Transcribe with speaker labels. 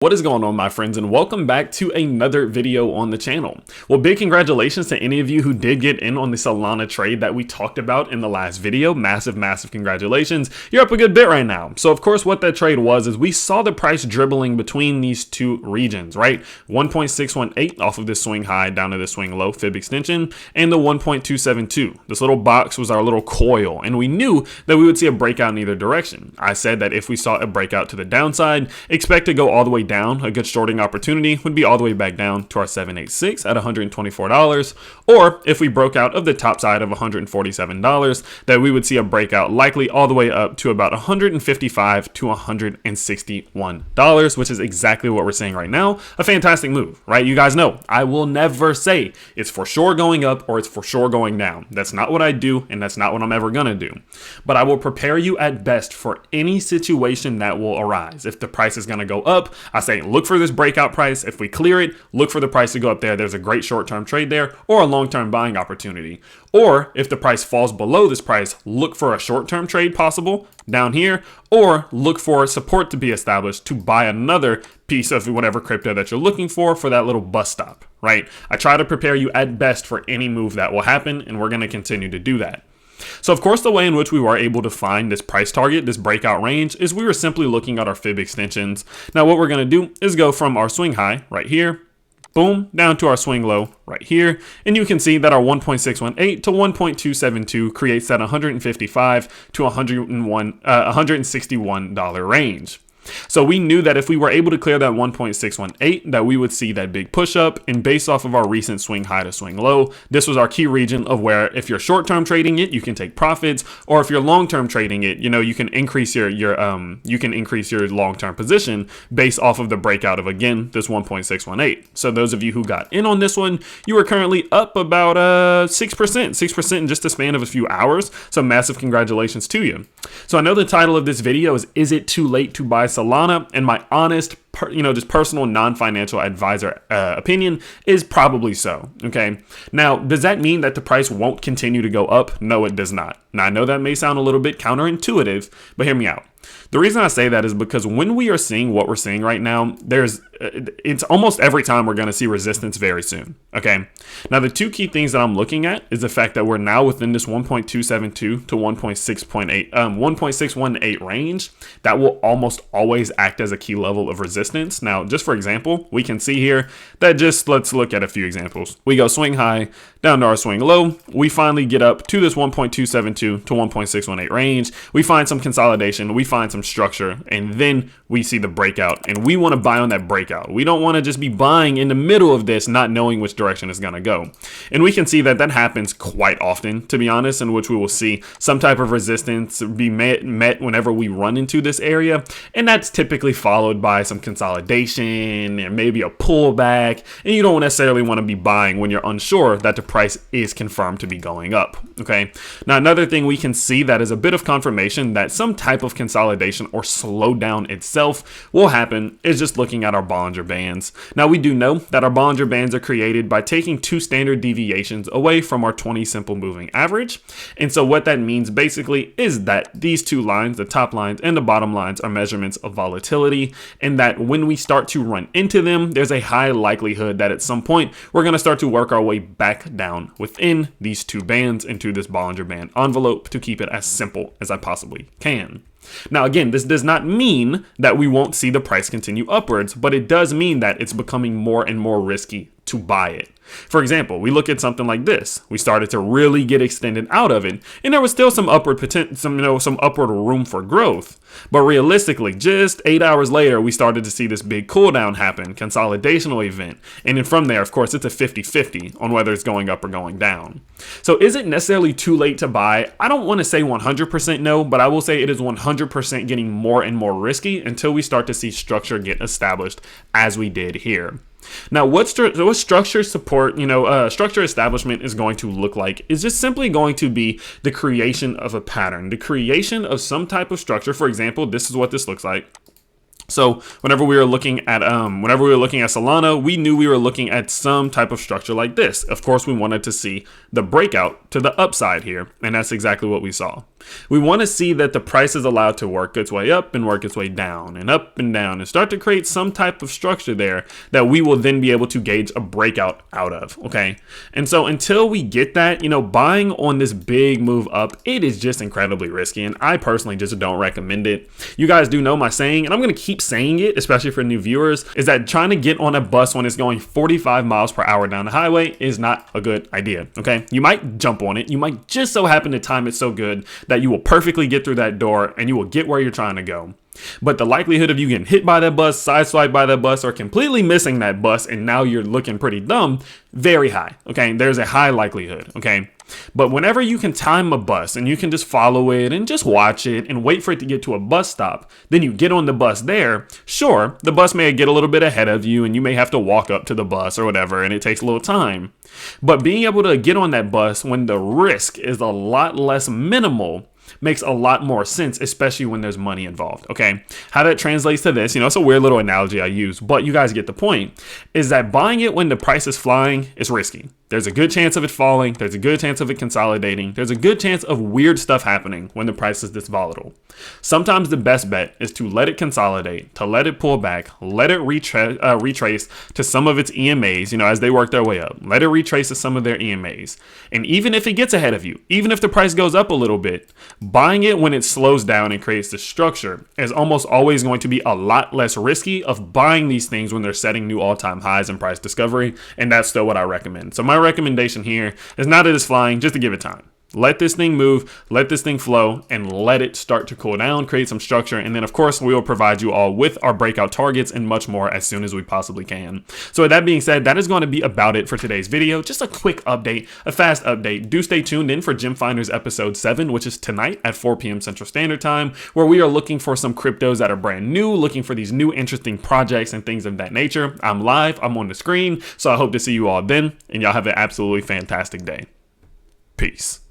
Speaker 1: What is going on, my friends, and welcome back to another video on the channel. Well, big congratulations to any of you who did get in on the Solana trade that we talked about in the last video. Massive congratulations. You're up a good bit right now. So of course what that trade was is we saw the price dribbling between these two regions, right? 1.618 off of this swing high down to the swing low fib extension, and the 1.272. This little box was our little coil, and we knew that we would see a breakout in either direction. I said that if we saw a breakout to the downside, expect to go all the way down. A good shorting opportunity would be all the way back down to our 786 at $124, or if we broke out of the top side of $147, that we would see a breakout likely all the way up to about $155 to $161, which is exactly what we're seeing right now. A fantastic move, right? You guys know I will never say it's for sure going up or it's for sure going down. That's not what I do, and that's not what I'm ever gonna do. But I will prepare you at best for any situation that will arise. If the price is gonna go up, I say look for this breakout price. If we clear it, look for the price to go up there. There's a great short-term trade there or a long-term buying opportunity. Or if the price falls below this price, look for a short-term trade possible down here, or look for support to be established to buy another piece of whatever crypto that you're looking for that little bus stop, right? I try to prepare you at best for any move that will happen, and we're going to continue to do that. So of course, the way in which we were able to find this price target, this breakout range, is we were simply looking at our fib extensions. Now what we're going to do is go from our swing high right here, boom, down to our swing low right here. And you can see that our 1.618 to 1.272 creates that $155 to $161 range. So we knew that if we were able to clear that 1.618, that we would see that big push up, and based off of our recent swing high to swing low, this was our key region of where if you're short-term trading it, you can take profits, or if you're long-term trading it, you can increase your long-term position based off of the breakout of, again, this 1.618. So those of you who got in on this one, you are currently up about 6% in just a span of a few hours. So massive congratulations to you. So I know the title of this video is it too late to buy Solana? And my honest, just personal non-financial advisor opinion is probably so. Okay. Now, does that mean that the price won't continue to go up? No, it does not. Now, I know that may sound a little bit counterintuitive, but hear me out. The reason I say that is because when we are seeing what we're seeing right now, it's almost every time we're going to see resistance very soon. Okay. Now, the two key things that I'm looking at is the fact that we're now within this 1.272 to 1.618 range that will almost always act as a key level of resistance. Now, just for example, we can see here that let's look at a few examples. We go swing high down to our swing low. We finally get up to this 1.272 to 1.618 range. We find some consolidation. We find some structure, and then we see the breakout, and we want to buy on that breakout. We don't want to just be buying in the middle of this, not knowing which direction it's going to go. And we can see that happens quite often, to be honest, in which we will see some type of resistance be met whenever we run into this area. And that's typically followed by some consolidation and maybe a pullback. And you don't necessarily want to be buying when you're unsure that the price is confirmed to be going up. Okay. Now, another thing we can see that is a bit of confirmation that some type of consolidation or slowdown itself will happen is just looking at our Bollinger Bands. Now, we do know that our Bollinger Bands are created by taking two standard deviations away from our 20 simple moving average. And so what that means basically is that these two lines, the top lines and the bottom lines, are measurements of volatility, and that when we start to run into them, there's a high likelihood that at some point we're going to start to work our way back down within these two bands into this Bollinger Band envelope to keep it as simple as I possibly can. Now, again, this does not mean that we won't see the price continue upwards, but it does mean that it's becoming more and more risky to buy it. For example, we look at something like this. We started to really get extended out of it, and there was still some upward potential, some upward room for growth. But realistically, just 8 hours later, we started to see this big cool down happen, consolidational event. And then from there, of course, it's a 50-50 on whether it's going up or going down. So is it necessarily too late to buy? I don't want to say 100% no, but I will say it is 100% getting more and more risky until we start to see structure get established as we did here. Now, what structure support, structure establishment is going to look like is just simply going to be the creation of a pattern, the creation of some type of structure. For example, this is what this looks like. So whenever we were looking at Solana, we knew we were looking at some type of structure like this. Of course, we wanted to see the breakout to the upside here, and that's exactly what we saw. We want to see that the price is allowed to work its way up and work its way down and up and down and start to create some type of structure there that we will then be able to gauge a breakout out of, okay? And so until we get that, buying on this big move up, it is just incredibly risky, and I personally just don't recommend it. You guys do know my saying, and I'm going to keep saying it, especially for new viewers, is that trying to get on a bus when it's going 45 miles per hour down the highway is not a good idea, okay? You might jump on it. You might just so happen to time it so good that you will perfectly get through that door and you will get where you're trying to go. But the likelihood of you getting hit by that bus, sideswiped by that bus, or completely missing that bus and now you're looking pretty dumb, very high, okay? There's a high likelihood, okay? But whenever you can time a bus and you can just follow it and just watch it and wait for it to get to a bus stop, then you get on the bus there. Sure, the bus may get a little bit ahead of you and you may have to walk up to the bus or whatever, and it takes a little time. But being able to get on that bus when the risk is a lot less minimal makes a lot more sense, especially when there's money involved, okay? How that translates to this, it's a weird little analogy I use, but you guys get the point, is that buying it when the price is flying is risky. There's a good chance of it falling. There's a good chance of it consolidating. There's a good chance of weird stuff happening when the price is this volatile. Sometimes the best bet is to let it consolidate, to let it pull back, let it retrace to some of its EMAs, as they work their way up. Let it retrace to some of their EMAs. And even if it gets ahead of you, even if the price goes up a little bit, buying it when it slows down and creates the structure is almost always going to be a lot less risky of buying these things when they're setting new all-time highs in price discovery. And that's still what I recommend. So my recommendation here is not that it's flying, just to give it time. Let this thing move, let this thing flow, and let it start to cool down, create some structure. And then, of course, we will provide you all with our breakout targets and much more as soon as we possibly can. So with that being said, that is going to be about it for today's video. Just a quick update, a fast update. Do stay tuned in for Gem Finders episode 7, which is tonight at 4 p.m. Central Standard Time, where we are looking for some cryptos that are brand new, looking for these new interesting projects and things of that nature. I'm live, I'm on the screen, so I hope to see you all then, and y'all have an absolutely fantastic day. Peace.